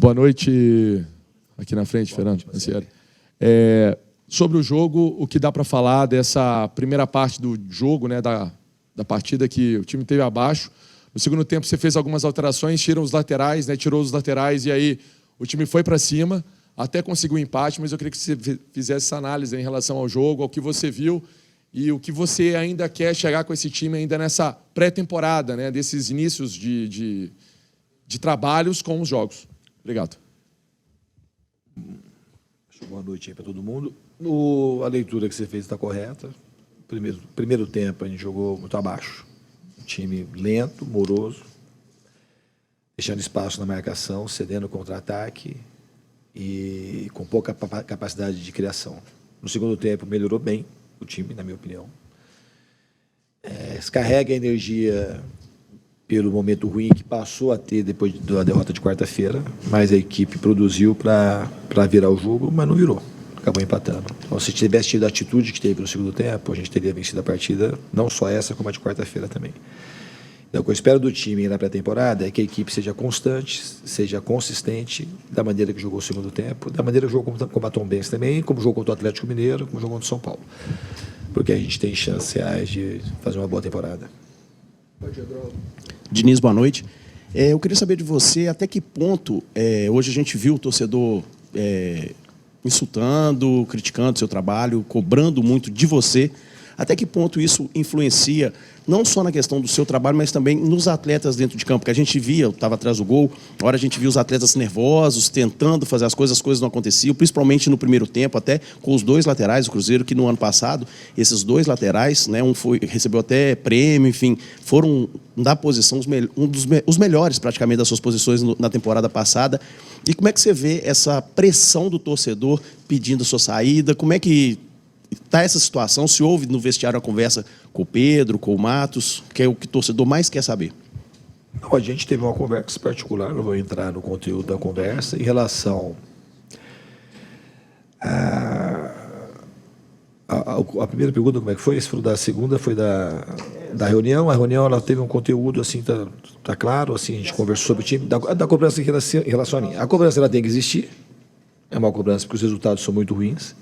Boa noite. Aqui na frente, Fernando. Sobre o jogo, o que dá para falar dessa primeira parte do jogo, né, da partida que o time teve abaixo. No segundo tempo, você fez algumas alterações, tirou os laterais, e aí o time foi para cima, até conseguiu um empate, mas eu queria que você fizesse essa análise em relação ao jogo, ao que você viu e o que você ainda quer chegar com esse time ainda nessa pré-temporada, né, desses inícios de trabalhos com os jogos. Obrigado. Boa noite aí para todo mundo. A leitura que você fez está correta. Primeiro tempo a gente jogou muito abaixo. Um time lento, moroso, deixando espaço na marcação, cedendo contra-ataque e com pouca capacidade de criação. No segundo tempo melhorou bem o time, na minha opinião. Descarrega a energia pelo momento ruim que passou a ter depois da derrota de quarta-feira, mas a equipe produziu para virar o jogo, mas não virou. Acabou empatando. Então, se tivesse tido a atitude que teve no segundo tempo, a gente teria vencido a partida, não só essa, como a de quarta-feira também. Então, o que eu espero do time na pré-temporada é que a equipe seja constante, seja consistente, da maneira que jogou o segundo tempo, da maneira que jogou com a Tombense também, como jogou contra o Atlético Mineiro, como jogou contra o São Paulo. Porque a gente tem chances reais de fazer uma boa temporada. Diniz, boa noite. Eu queria saber de você até que ponto, hoje a gente viu o torcedor insultando, criticando o seu trabalho, cobrando muito de você, até que ponto isso influencia não só na questão do seu trabalho, mas também nos atletas dentro de campo, que a gente via, eu estava atrás do gol, a hora a gente via os atletas nervosos, tentando fazer as coisas não aconteciam, principalmente no primeiro tempo, até com os dois laterais do Cruzeiro, que no ano passado, esses dois laterais, né, recebeu até prêmio, enfim, foram da posição, os melhores praticamente das suas posições na temporada passada. E como é que você vê essa pressão do torcedor pedindo sua saída? Como é que está essa situação? Se houve no vestiário a conversa com o Pedro, com o Matos, que é o que o torcedor mais quer saber? Não, a gente teve uma conversa particular, não vou entrar no conteúdo da conversa, em relação a primeira pergunta, como é que foi? Esse foi da segunda, foi da reunião. A reunião ela teve um conteúdo, assim, tá claro, assim, a gente conversou sobre o time, da cobrança em relação a mim. A cobrança ela tem que existir, é uma cobrança porque os resultados são muito ruins.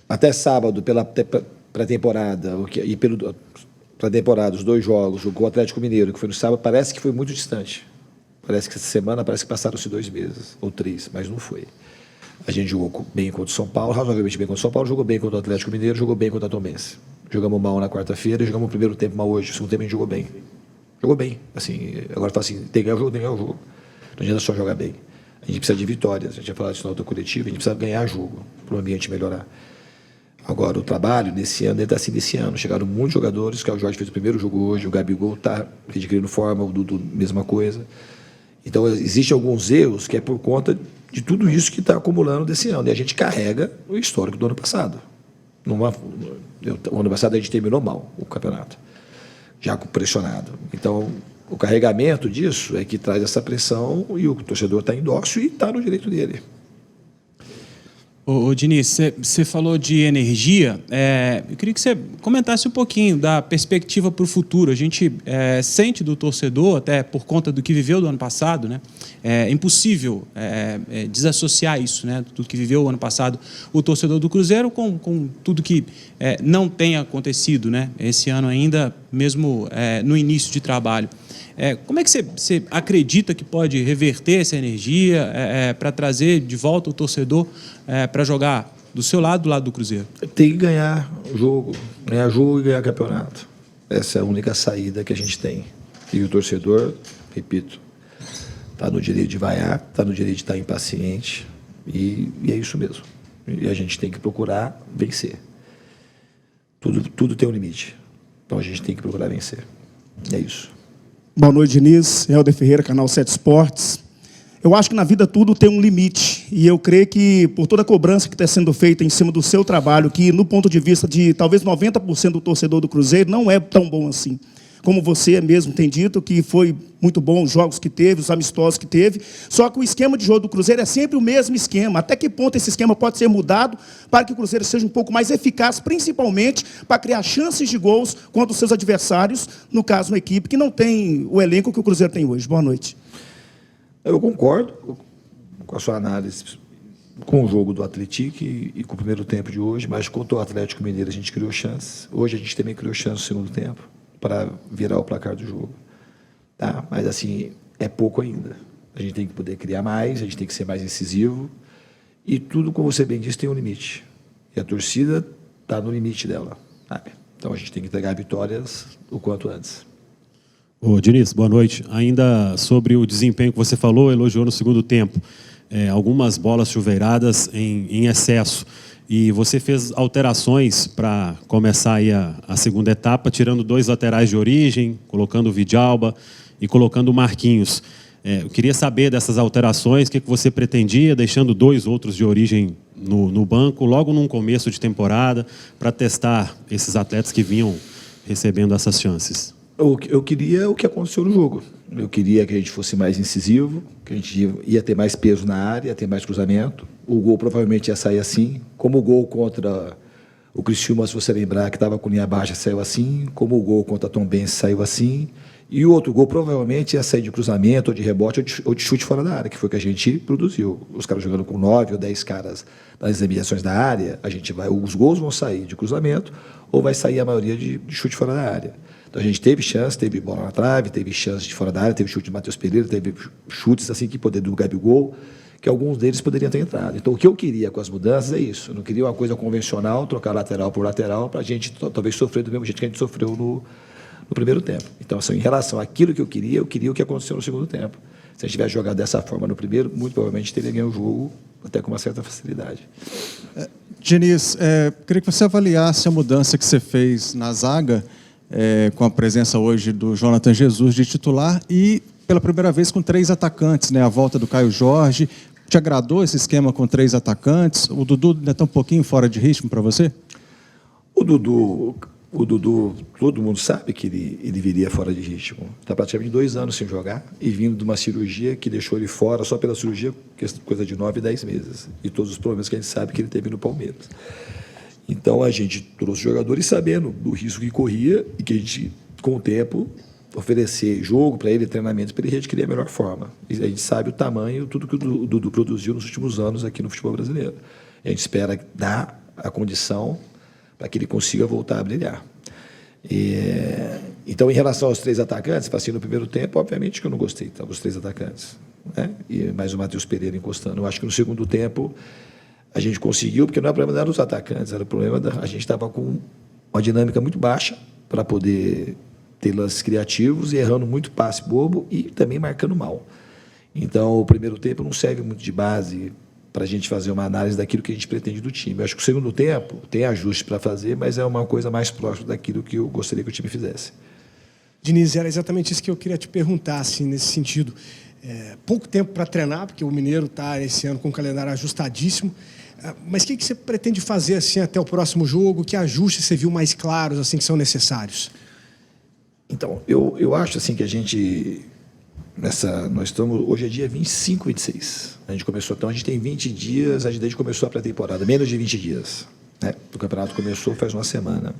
Até sábado, pela pré-temporada, e pela temporada, os dois jogos, jogou o Atlético Mineiro, que foi no sábado, parece que foi muito distante. Parece que essa semana, parece que passaram-se 2 meses, ou 3, mas não foi. A gente jogou bem contra o São Paulo, razoavelmente bem contra o São Paulo, jogou bem contra o Atlético Mineiro, jogou bem contra a Tombense. Jogamos mal na quarta-feira, jogamos o primeiro tempo mal hoje, o segundo tempo a gente jogou bem. Jogou bem, assim, agora fala assim, tem que ganhar o jogo, tem que ganhar o jogo. Não adianta só jogar bem. A gente precisa de vitórias, a gente já falou isso na outra coletiva, a gente precisa ganhar jogo para o ambiente melhorar. Agora, o trabalho nesse ano, ele está se iniciando. Chegaram muitos jogadores, que o Jorge fez o primeiro jogo hoje, o Gabigol está adquirindo forma, o Dudu, mesma coisa. Então, existem alguns erros que é por conta de tudo isso que está acumulando desse ano. E a gente carrega o histórico do ano passado. O ano passado a gente terminou mal o campeonato, já pressionado. Então, o carregamento disso é que traz essa pressão e o torcedor está em dócil e está no direito dele. Ô Diniz, você falou de energia, eu queria que você comentasse um pouquinho da perspectiva para o futuro. A gente sente do torcedor, até por conta do que viveu do ano passado, né? É impossível desassociar isso, né? Tudo que viveu o ano passado, o torcedor do Cruzeiro, com tudo que não tem acontecido, né? Esse ano ainda, mesmo no início de trabalho. Como é que você acredita que pode reverter essa energia para trazer de volta o torcedor para jogar do seu lado, do lado do Cruzeiro? Tem que ganhar jogo e ganhar campeonato. Essa é a única saída que a gente tem. E o torcedor, repito, está no direito de vaiar, está no direito de estar impaciente, e é isso mesmo. E a gente tem que procurar vencer. Tudo tem um limite. Então a gente tem que procurar vencer. É isso. Boa noite, Diniz. Helder Ferreira, canal 7 Esportes. Eu acho que na vida tudo tem um limite. E eu creio que, por toda a cobrança que está sendo feita em cima do seu trabalho, que no ponto de vista de talvez 90% do torcedor do Cruzeiro não é tão bom assim. como você mesmo tem dito, que foi muito bom os jogos que teve, os amistosos que teve. Só que o esquema de jogo do Cruzeiro é sempre o mesmo esquema. Até que ponto esse esquema pode ser mudado para que o Cruzeiro seja um pouco mais eficaz, principalmente para criar chances de gols contra os seus adversários, no caso, uma equipe que não tem o elenco que o Cruzeiro tem hoje. Boa noite. Eu concordo com a sua análise com o jogo do Atlético e com o primeiro tempo de hoje, mas contra o Atlético Mineiro a gente criou chances. Hoje a gente também criou chances no segundo tempo para virar o placar do jogo. Tá? Mas, assim, é pouco ainda. A gente tem que poder criar mais, a gente tem que ser mais incisivo. E tudo, como você bem disse, tem um limite. E a torcida está no limite dela. Sabe? Então a gente tem que entregar vitórias o quanto antes. Ô, Diniz, boa noite. Ainda sobre o desempenho que você falou, elogiou no segundo tempo. Algumas bolas chuveiradas em excesso. E você fez alterações para começar aí a segunda etapa, tirando 2 laterais de origem, colocando o Vidalba e colocando o Marquinhos. Eu queria saber dessas alterações, o que você pretendia, deixando 2 outros de origem no banco, logo num começo de temporada, para testar esses atletas que vinham recebendo essas chances. Eu queria o que aconteceu no jogo. Eu queria que a gente fosse mais incisivo, que a gente ia ter mais peso na área, ia ter mais cruzamento. O gol provavelmente ia sair assim. Como o gol contra o Criciúma, se você lembrar, que estava com linha baixa, saiu assim. Como o gol contra a Tombense saiu assim. E o outro gol provavelmente ia sair de cruzamento, ou de rebote, ou de chute fora da área, que foi o que a gente produziu. Os caras jogando com 9 ou 10 caras nas imediações da área, os gols vão sair de cruzamento, ou vai sair a maioria de chute fora da área. Então a gente teve chance, teve bola na trave, teve chance de fora da área, teve chute de Matheus Pereira, teve chutes assim que poder do Gabigol, que alguns deles poderiam ter entrado. Então o que eu queria com as mudanças é isso. Eu não queria uma coisa convencional, trocar lateral por lateral, para a gente talvez sofrer do mesmo jeito que a gente sofreu no primeiro tempo. Então, assim, em relação àquilo que eu queria o que aconteceu no segundo tempo. Se a gente tivesse jogado dessa forma no primeiro, muito provavelmente teria ganho o jogo até com uma certa facilidade. Diniz, queria que você avaliasse a mudança que você fez na zaga, com a presença hoje do Jonathan Jesus de titular e pela primeira vez com 3 atacantes, né? A volta do Caio Jorge. Te agradou esse esquema com 3 atacantes? O Dudu ainda está um pouquinho fora de ritmo para você? O Dudu, todo mundo sabe que ele viria fora de ritmo. Está praticamente 2 anos sem jogar e vindo de uma cirurgia que deixou ele fora, só pela cirurgia, coisa de 9, 10 meses. E todos os problemas que a gente sabe que ele teve no Palmeiras. Então, a gente trouxe jogadores sabendo do risco que corria e que a gente, com o tempo, oferecer jogo para ele, treinamentos, para ele adquirir a melhor forma. E a gente sabe o tamanho, tudo que o Dudu produziu nos últimos anos aqui no futebol brasileiro. E a gente espera dar a condição para que ele consiga voltar a brilhar. Então, em relação aos 3 atacantes, assim, no primeiro tempo, obviamente que eu não gostei dos 3 atacantes. Né? E mais o Matheus Pereira encostando. Eu acho que no segundo tempo a gente conseguiu, porque não era o problema dos atacantes, era o problema a gente estava com uma dinâmica muito baixa para poder ter lances criativos e errando muito passe bobo e também marcando mal. Então, o primeiro tempo não serve muito de base para a gente fazer uma análise daquilo que a gente pretende do time. Eu acho que o segundo tempo tem ajustes para fazer, mas é uma coisa mais próxima daquilo que eu gostaria que o time fizesse. Diniz, era exatamente isso que eu queria te perguntar, assim, nesse sentido. Pouco tempo para treinar, porque o Mineiro está esse ano com o calendário ajustadíssimo. Mas o que você pretende fazer assim, até o próximo jogo? Que ajustes você viu mais claros assim, que são necessários? Então, eu acho assim, que a gente... nós estamos... Hoje é dia 25, 26. A gente começou, então a gente tem 20 dias, a gente começou a pré-temporada, menos de 20 dias. Né? O campeonato começou faz uma semana.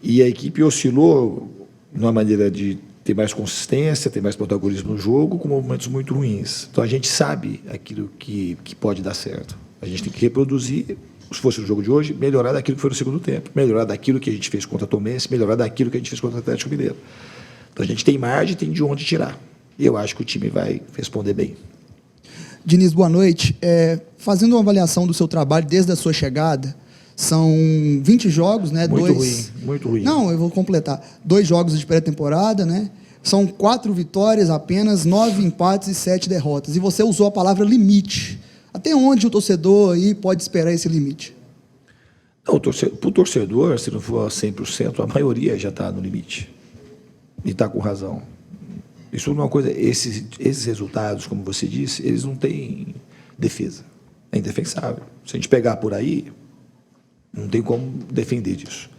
E a equipe oscilou numa maneira de ter mais consistência, ter mais protagonismo no jogo, com momentos muito ruins. Então a gente sabe aquilo que pode dar certo. A gente tem que reproduzir, se fosse o jogo de hoje, melhorar daquilo que foi no segundo tempo, melhorar daquilo que a gente fez contra a Tombense, melhorar daquilo que a gente fez contra o Atlético Mineiro. Então a gente tem margem, tem de onde tirar. E eu acho que o time vai responder bem. Diniz, boa noite. Fazendo uma avaliação do seu trabalho desde a sua chegada, são 20 jogos, né? Muito ruim. Não, eu vou completar. 2 jogos de pré-temporada, né? São 4 vitórias apenas, 9 empates e 7 derrotas. E você usou a palavra limite. Até onde o torcedor aí pode esperar esse limite? Para o torcedor, se não for 100%, a maioria já está no limite. E está com razão. Isso é uma coisa... Esses resultados, como você disse, eles não têm defesa. É indefensável. Se a gente pegar por aí, não tem como defender disso.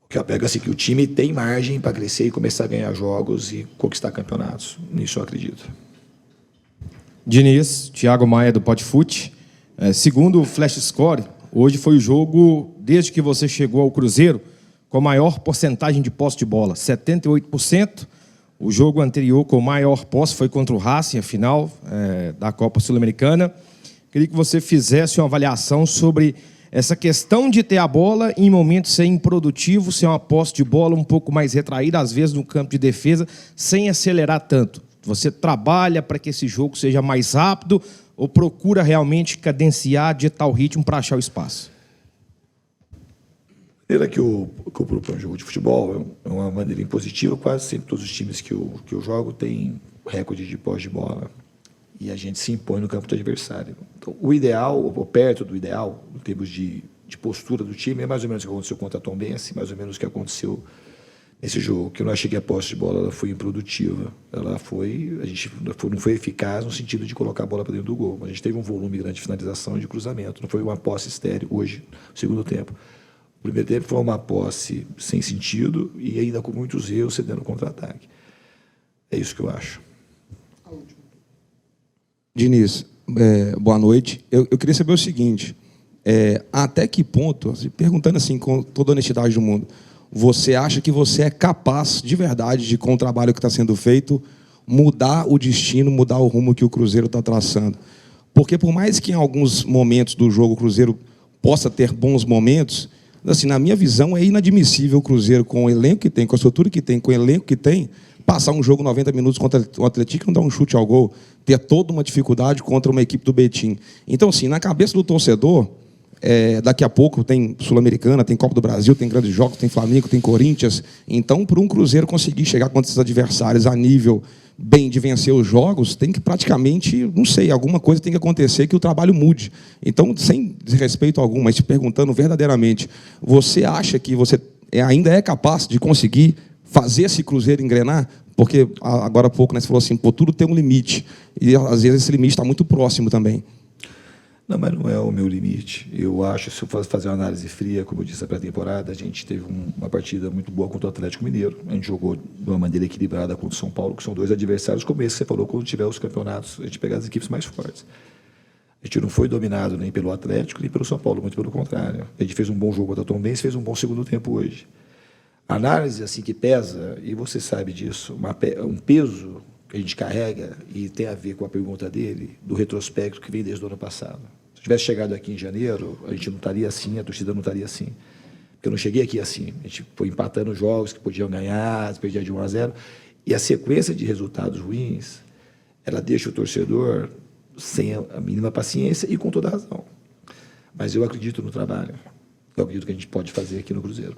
O que eu pego é assim, que o time tem margem para crescer e começar a ganhar jogos e conquistar campeonatos. Nisso eu acredito. Diniz, Thiago Maia do Podfute. Segundo o Flash Score, hoje foi o jogo, desde que você chegou ao Cruzeiro, com a maior porcentagem de posse de bola, 78%. O jogo anterior com maior posse foi contra o Racing, a final da Copa Sul-Americana. Queria que você fizesse uma avaliação sobre essa questão de ter a bola em momentos ser improdutivo, ser uma posse de bola um pouco mais retraída, às vezes no campo de defesa, sem acelerar tanto. Você trabalha para que esse jogo seja mais rápido ou procura realmente cadenciar, ditar o ritmo para achar o espaço? A maneira que eu proponho o jogo de futebol é uma maneira impositiva. Quase sempre todos os times que eu jogo têm recorde de posse de bola. E a gente se impõe no campo do adversário. Então, o ideal, ou perto do ideal, em termos de postura do time, é mais ou menos o que aconteceu contra a Tombense, mais ou menos o que aconteceu nesse jogo, que eu não achei que a posse de bola ela foi improdutiva. A gente não foi eficaz no sentido de colocar a bola para dentro do gol. A gente teve um volume grande de finalização e de cruzamento. Não foi uma posse estéril hoje, no segundo tempo. O primeiro tempo foi uma posse sem sentido e ainda com muitos erros cedendo contra-ataque. É isso que eu acho. Diniz, boa noite. Eu queria saber o seguinte, até que ponto, perguntando assim com toda a honestidade do mundo, você acha que você é capaz, de verdade, com o trabalho que está sendo feito, mudar o destino, mudar o rumo que o Cruzeiro está traçando? Porque por mais que em alguns momentos do jogo o Cruzeiro possa ter bons momentos, assim, na minha visão é inadmissível o Cruzeiro, com o elenco que tem, com a estrutura que tem, com o elenco que tem, passar um jogo 90 minutos contra o Atlético e não dar um chute ao gol, ter toda uma dificuldade contra uma equipe do Betim. Então, assim, na cabeça do torcedor, daqui a pouco tem Sul-Americana, tem Copa do Brasil, tem grandes jogos, tem Flamengo, tem Corinthians. Então, para um Cruzeiro conseguir chegar contra esses adversários a nível bem de vencer os jogos, tem que praticamente, não sei, alguma coisa tem que acontecer que o trabalho mude. Então, sem desrespeito algum, mas te perguntando verdadeiramente, você acha que você ainda é capaz de conseguir fazer esse Cruzeiro engrenar? Porque agora há pouco, né, você falou assim, tudo tem um limite. E às vezes esse limite está muito próximo também. Não, mas não é o meu limite. Eu acho, se eu for fazer uma análise fria, como eu disse, a pré-temporada, a gente teve uma partida muito boa contra o Atlético Mineiro. A gente jogou de uma maneira equilibrada contra o São Paulo, que são dois adversários, como esse que você falou, quando tiver os campeonatos, a gente pegar as equipes mais fortes. A gente não foi dominado nem pelo Atlético, nem pelo São Paulo, muito pelo contrário. A gente fez um bom jogo contra o Tombense, fez um bom segundo tempo hoje. A análise assim que pesa, e você sabe disso, um peso que a gente carrega, e tem a ver com a pergunta dele, do retrospecto que vem desde o ano passado. Se eu tivesse chegado aqui em janeiro, a gente não estaria assim, a torcida não estaria assim. Porque eu não cheguei aqui assim. A gente foi empatando jogos que podiam ganhar, perdia de 1-0. E a sequência de resultados ruins, ela deixa o torcedor sem a mínima paciência e com toda a razão. Mas eu acredito no trabalho. Eu acredito que a gente pode fazer aqui no Cruzeiro.